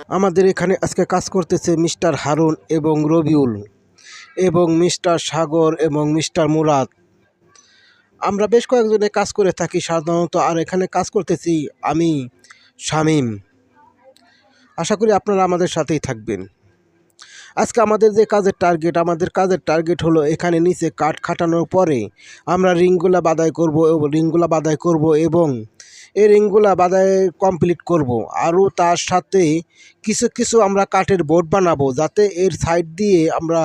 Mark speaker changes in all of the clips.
Speaker 1: আমাদের এখানে আজকে কাজ করতেছে মিস্টার হারুন এবং রবিউল এবং মিস্টার সাগর এবং মিস্টার মুরাদ। আমরা বেশ কয়েকজনে কাজ করে থাকি সাধারণত, আর এখানে কাজ করতেছি আমি শামীম। আশা করি আপনারা আমাদের সাথেই থাকবেন। আজকে আমাদের যে আমাদের কাজের টার্গেট হলো এখানে নিচে কাঠ খাটানোর পরে আমরা রিংগুলা বাদাই করব এবং এই রিংগুলা বাদাই কমপ্লিট করব। আরও তার সাথে কিছু কিছু আমরা কাঠের বোর্ড বানাবো, যাতে এর সাইড দিয়ে আমরা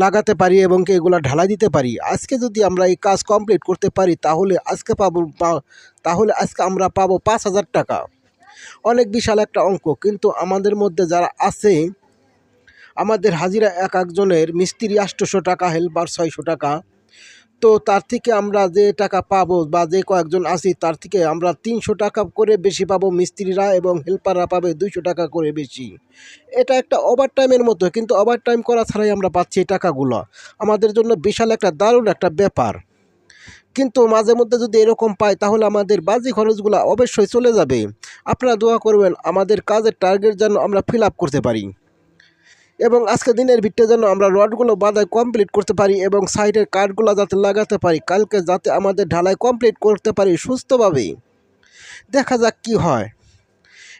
Speaker 1: লাগাতে পারি এবং এগুলা ঢালাই দিতে পারি। আজকে যদি আমরা এই কাজ কমপ্লিট করতে পারি তাহলে আজকে আমরা পাবো 5,000 টাকা। অনেক বিশাল একটা অঙ্ক, কিন্তু আমাদের মধ্যে যারা আছে, আমাদের হাজিরা এক একজনের মিস্ত্রি 800 টাকা, হেল্পার 600 টাকা। তো তার থেকে আমরা যে টাকা পাবো বা যে কয়েকজন আছি তার থেকে আমরা 300 টাকা করে বেশি পাবো মিস্ত্রিরা, এবং হেল্পাররা পাবে 200 টাকা করে বেশি। এটা একটা ওভারটাইমের মতো, কিন্তু ওভারটাইম করা ছাড়াই আমরা পাচ্ছি এই টাকাগুলো। আমাদের জন্য বিশাল একটা দারুণ একটা ব্যাপার। কিন্তু মাঝে মধ্যে যদি এরকম পাই তাহলে আমাদের বাজি খরচগুলো অবশ্যই চলে যাবে। আপনারা দোয়া করবেন আমাদের কাজের টার্গেট যেন আমরা ফিল আপ করতে পারি, এবং আজকে দিনের ভিতরে যেন আমরা রডগুলো বাঁধাই কমপ্লিট করতে পারি এবং সাইডের কাঠগুলো যাতে লাগাতে পারি, কালকে যাতে আমাদের ঢালাই কমপ্লিট করতে পারি সুস্থভাবে। দেখা যাক কি হয়।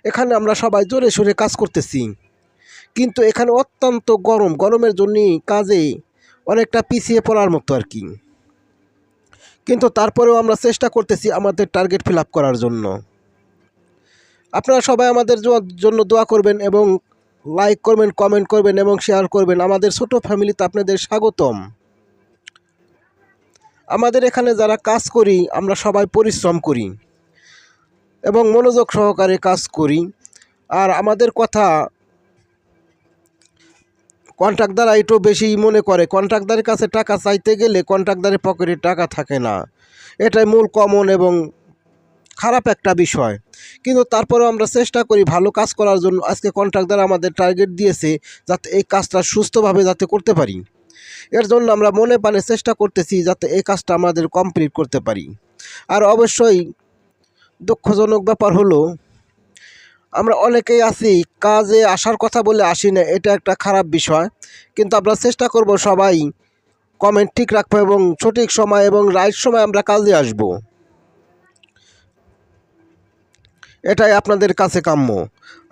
Speaker 1: এখানে আমরা সবাই জোরে সোরে কাজ করতেছি, কিন্তু এখানে অত্যন্ত গরমের জন্যই কাজে অনেকটা পিছিয়ে পড়ার মতো আর কি। কিন্তু তারপরেও আমরা চেষ্টা করতেছি আমাদের টার্গেট ফিল আপ করার জন্য। আপনারা সবাই আমাদের জন্য দোয়া করবেন এবং লাইক করবেন, কমেন্ট করবেন এবং শেয়ার করবেন। আমাদের ছোট ফ্যামিলিতে আপনাদের স্বাগতম। আমাদের এখানে যারা কাজ করি আমরা সবাই পরিশ্রম করি এবং মনোযোগ সহকারে কাজ করি। আর আমাদের কথা কন্ট্রাক্টররা একটু বেশি মনে করে। কন্ট্রাক্টরের কাছে টাকা চাইতে গেলে কন্ট্রাক্টরের পকেটে টাকা থাকে না, এটাই মূল কমন এবং খারাপ একটা বিষয়। কিন্তু তারপরেও আমরা চেষ্টা করি ভালো কাজ করার জন্য। আজকে কন্ট্রাক্টর আমাদের টার্গেট দিয়েছে যাতে এই কাজটা সুস্থভাবে যাতে করতে পারি, এর জন্য আমরা মনে প্রাণে চেষ্টা করতেছি যাতে এই কাজটা আমাদের কমপ্লিট করতে পারি। আর অবশ্যই দুঃখজনক ব্যাপার হলো আমরা অনেকেই আছি কাজে আসার কথা বলে আসি না, এটা একটা খারাপ বিষয়। কিন্তু আমরা চেষ্টা করব সবাই কমেন্ট ঠিক রাখবো এবং সঠিক সময় এবং রাইট সময় আমরা কাজে আসব, এটাই আপনাদের কাছে কাম্য।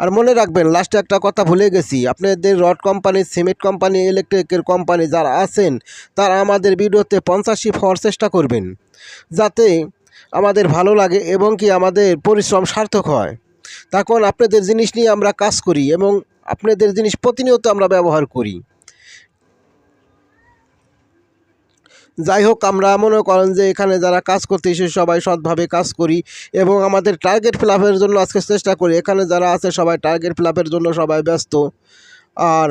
Speaker 1: আর মনে রাখবেন, লাস্টে একটা কথা ভুলে গেছি, আপনাদের রড কোম্পানি, সিমেন্ট কোম্পানি, ইলেকট্রিকের কোম্পানি যারা আছেন তারা আমাদের ভিডিওতে 50 হওয়ার চেষ্টা করবেন, যাতে আমাদের ভালো লাগে এবং কি আমাদের পরিশ্রম সার্থক হয়। তখন আপনাদের জিনিস নিয়ে আমরা কাজ করি এবং আপনাদের জিনিস প্রতিনিয়ত আমরা ব্যবহার করি। যাই হোক, আমরা মনে করেন যে এখানে যারা কাজ করতে এসে সবাই সৎভাবে কাজ করি এবং আমাদের টার্গেট ফিল আপের জন্য আজকে চেষ্টা করি। এখানে যারা আছে সবাই টার্গেট ফিল আপের জন্য সবাই ব্যস্ত, আর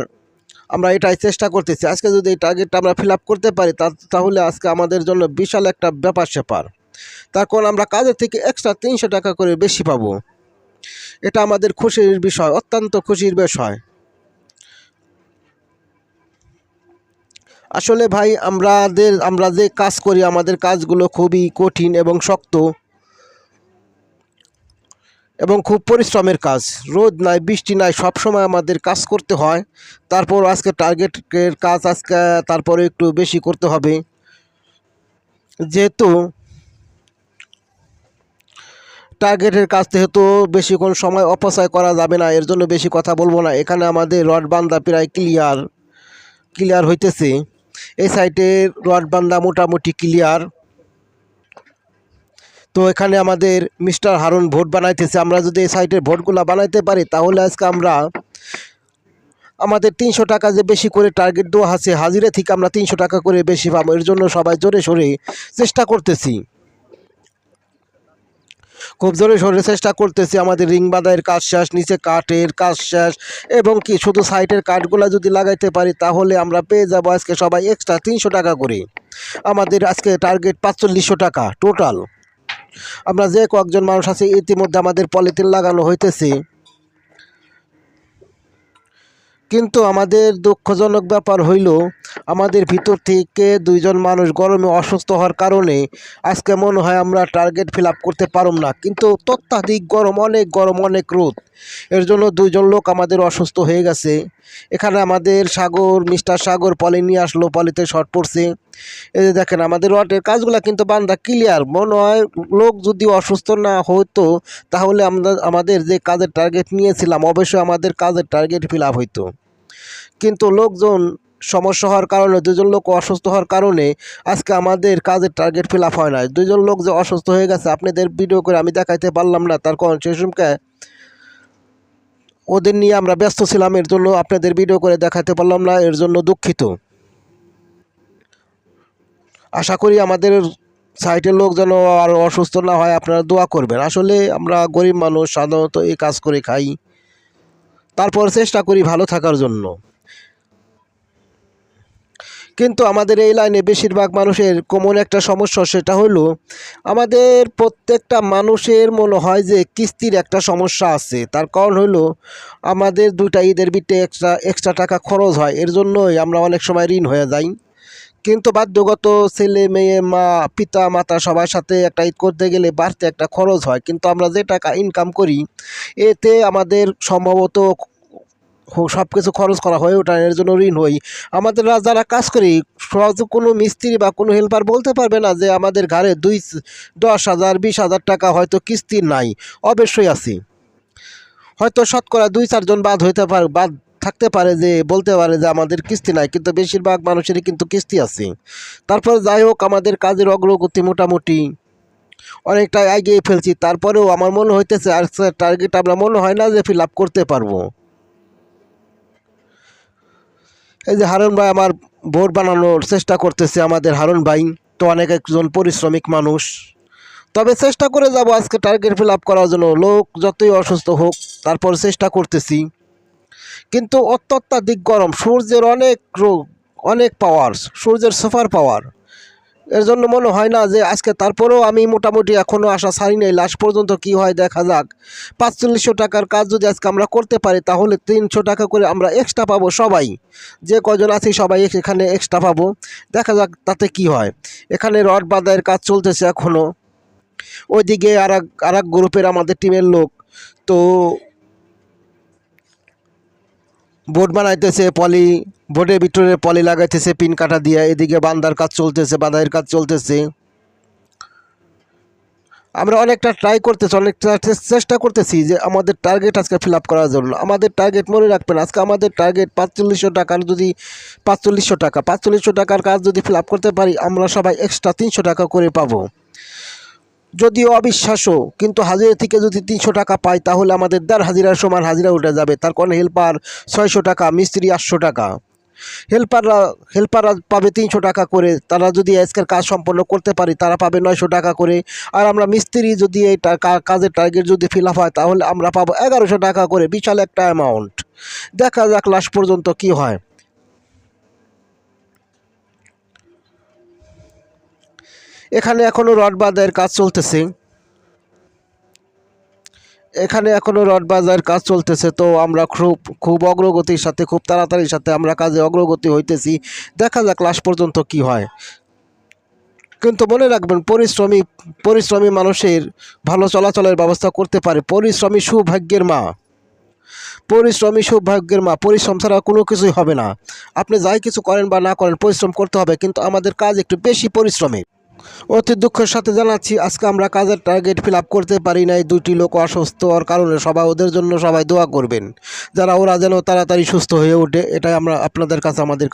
Speaker 1: আমরা এটাই চেষ্টা করতেছি। আজকে যদি এই টার্গেটটা আমরা ফিল আপ করতে পারি তাহলে আজকে আমাদের জন্য বিশাল একটা ব্যাপার স্যাপার। তখন আমরা কাজের থেকে এক্সট্রা 300 টাকা করে বেশি পাবো। এটা আমাদের খুশির বিষয়, অত্যন্ত খুশির বিষয়। আসলে ভাই, আমরা যে কাজ করি আমাদের কাজগুলো খুবই কঠিন এবং শক্ত এবং খুব পরিশ্রমের কাজ। রোদ নাই, বৃষ্টি নাই, সবসময় আমাদের কাজ করতে হয়। তারপর আজকে টার্গেটের কাজ আজকে তারপরে একটু বেশি করতে হবে, যেহেতু টার্গেটের কাজ যেহেতু বেশিক্ষণ সময় অপচয় করা যাবে না, এর জন্য বেশি কথা বলবো না। এখানে আমাদের রড বান্ধা প্রায় ক্লিয়ার হইতেছে। এই সাইডের রড বান্ধা মোটামুটি ক্লিয়ার। তো এখানে আমাদের মিস্টার হারুন ভোট বানাইতেছে। আমরা যদি এই সাইডের ভোটগুলো বানাইতে পারি তাহলে আজকে আমরা আমাদের 300 টাকা যে বেশি করে টার্গেট দেওয়া আছে, হাজিরা থেকে আমরা 300 টাকা করে বেশি পাবো। এর জন্য সবাই জোরে সোরে চেষ্টা করতেছি, খুব জোরে সোরে চেষ্টা করতেছি। আমাদের রিং বাঁধাইয়ের কাজ শেষ, নিচে কাঠের কাজ শেষ, এবং কি শুধু সাইডের কাঠগুলো যদি লাগাইতে পারি তাহলে আমরা পেয়ে যাব আজকে সবাই এক্সট্রা 300 টাকা করে। আমাদের আজকে টার্গেট 4500 টাকা টোটাল। আমরা যে কয়েকজন মানুষ আছে ইতিমধ্যে আমাদের পলিথিন লাগানো হইতেছে। কিন্তু আমাদের দুঃখজনক ব্যাপার হইল আমাদের ভিতর থেকে দুইজন মানুষ গরমে অসুস্থ হওয়ার কারণে আজকে মনে হয় আমরা টার্গেট ফিল আপ করতে পারব না, কিন্তু অত্যাধিক গরম অনেক রোদ, এর জন্য দুইজন লোক আমাদের অসুস্থ হয়ে গেছে। এখানে আমাদের মিস্টার সাগর পলি নিয়ে আসলো, পলিতে শর্ট পড়ছে। এই যে দেখেন আমাদের রডের কাজগুলো কিন্তু বান্দা ক্লিয়ার, মনে হয় লোক যদি অসুস্থ না হতো তাহলে আমরা আমাদের যে কাজের টার্গেট নিয়েছিলাম অবশ্যই আমাদের কাজের টার্গেট ফিল আপ হইতো। কিন্তু লোকজন সমস্যা হওয়ার কারণে, দুজন লোক অসুস্থ হওয়ার কারণে আজকে আমাদের কাজের টার্গেট ফিল আপ হয় না। দুজন লোক যে অসুস্থ হয়ে গেছে আপনাদের ভিডিও করে আমি দেখাইতে পারলাম না, তার কারণ সেই সময় ওদের নিয়ে আমরা ব্যস্ত ছিলাম, এর জন্য আপনাদের ভিডিও করে দেখাতে পারলাম না, এর জন্য দুঃখিত। আশা করি আমাদের সাইটের লোক যেন আর অসুস্থ না হয়, আপনারা দোয়া করবেন। আসলে আমরা গরিব মানুষ, সাধারণত এই কাজ করে খাই, তারপর চেষ্টা করি ভালো থাকার জন্য। কিন্তু আমাদের এই লাইনে বেশিরভাগ মানুষের কমন একটা সমস্যা, সেটা হলো আমাদের প্রত্যেকটা মানুষের মনে হয় যে কিস্তির একটা সমস্যা আছে। তার কারণ হলো আমাদের দুইটা ঈদের বিটে এক্সট্রা টাকা খরচ হয়, এর জন্যই আমরা অনেক সময় ঋণ হয়ে যাই। কিন্তু বাধ্যগত ছেলে মেয়ে পিতা মাতা সবার সাথে একটা ঈদ করতে গেলে বাড়তি একটা খরচ হয়, কিন্তু আমরা যে টাকা ইনকাম করি এতে আমাদের সম্ভবত সব কিছু খরচ করা হয়ে ওঠা, এর জন্য ঋণ হই। আমাদের যারা কাজ করি সহজে কোনো মিস্ত্রি বা কোনো হেল্পার বলতে পারবে না যে আমাদের ঘরে 10,000 20,000 টাকা হয়তো কিস্তি নাই, অবশ্যই আছে। হয়তো শতকরা 2-4 জন বাদ থাকতে পারে যে বলতে পারে যে আমাদের কিস্তি নাই, কিন্তু বেশিরভাগ মানুষেরই কিন্তু কিস্তি আছে। তারপর যাই হোক, আমাদের কাজের অগ্রগতি মোটামুটি অনেকটা এগিয়ে ফেলছি, তারপরেও আমার মনে হইতেছে আর টার্গেট আমরা মনে হয় না যে ফিল আপ করতে পারবো। এই যে হারুন ভাই আমার বোর্ড বানানোর চেষ্টা করতেছে, আমাদের হারুন ভাই তো অনেক একজন পরিশ্রমিক মানুষ, তবে চেষ্টা করে যাব আজকে টার্গেট ফিল আপ করার জন্য। লোক যতই অসুস্থ হোক তারপর চেষ্টা করতেছি। কিন্তু অত্যাধিক গরম, সূর্যের অনেক পাওয়ার, সূর্যের সুপার পাওয়ার, এর জন্য মনে হয় না যে আজকে, তারপরেও আমি মোটামুটি এখনও আশা ছাড়ি নাই, লাস্ট পর্যন্ত কি হয় দেখা যাক। 4500 টাকার কাজ যদি আজকে আমরা করতে পারি তাহলে 300 টাকা করে আমরা এক্সট্রা পাবো, সবাই যে কজন আছি সবাই এখানে এক্সট্রা পাবো, দেখা যাক তাতে কি হয়। এখানে রড বাঁধাইয়ের কাজ চলতেছে এখনও, ওইদিকে আর এক গ্রুপের আমাদের টিমের লোক তো বোর্ড বানাইতেছে, বোর্ডের ভিতরে পলি লাগাইতেছে পিন কাটা দিয়ে, এদিকে বান্ধার কাজ চলতেছে, বাঁধাইয়ের কাজ চলতেছে। আমরা অনেকটা ট্রাই করতেছি, অনেকটা চেষ্টা করতেছি যে আমাদের টার্গেট আজকে ফিল আপ করার জন্য। আমাদের টার্গেট মনে রাখবেন, আজকে আমাদের টার্গেট 4500 টাকার, যদি 4500 টাকার কাজ যদি ফিল আপ করতে পারি আমরা সবাই এক্সট্রা 300 টাকা করে পাবো। যদিও অবিশ্বাস্য, কিন্তু হাজিরা থেকে যদি 300 টাকা পাই তাহলে আমাদের 1.5 হাজিরার সমান হাজিরা উঠে যাবে। তার কারণে হেল্পার 600 টাকা, মিস্ত্রি 800 টাকা, হেল্পাররা পাবে 300 টাকা করে। তারা যদি আজকের কাজ সম্পন্ন করতে পারি তারা পাবে 900 টাকা করে। আর আমরা মিস্ত্রি যদি এই কাজের টার্গেট যদি ফিল আপ হয় তাহলে আমরা পাবো 1100 টাকা করে, বিশাল একটা অ্যামাউন্ট। দেখা যাক লাস্ট পর্যন্ত কি হয়। এখানে এখনও রড বাঁধাইয়ের কাজ চলতেছে, তো আমরা খুব অগ্রগতির সাথে, খুব তাড়াতাড়ির সাথে আমরা কাজে অগ্রগতি হইতেছি। দেখা যাক লাস্ট পর্যন্ত কি হয়। কিন্তু মনে রাখবেন, পরিশ্রমী মানুষের ভালো চলাচলের ব্যবস্থা করতে পারে। পরিশ্রমী সৌভাগ্যের মা, পরিশ্রম ছাড়া কোনো কিছুই হবে না। আপনি যাই কিছু করেন বা না করেন পরিশ্রম করতে হবে, কিন্তু আমাদের কাজ একটু বেশি পরিশ্রমের। অতি দুঃখের সাথে জানাচ্ছি আজকে আমরা কাজের টার্গেট ফিল আপ করতে পারি নাই। 2টি লোক অসুস্থ হওয়ার কারণে ওদের জন্য সবাই দোয়া করবেন, ওরা যেন তাড়াতাড়ি সুস্থ হয়ে ওঠে, এটাই আমরা আপনাদের কাছে আমাদের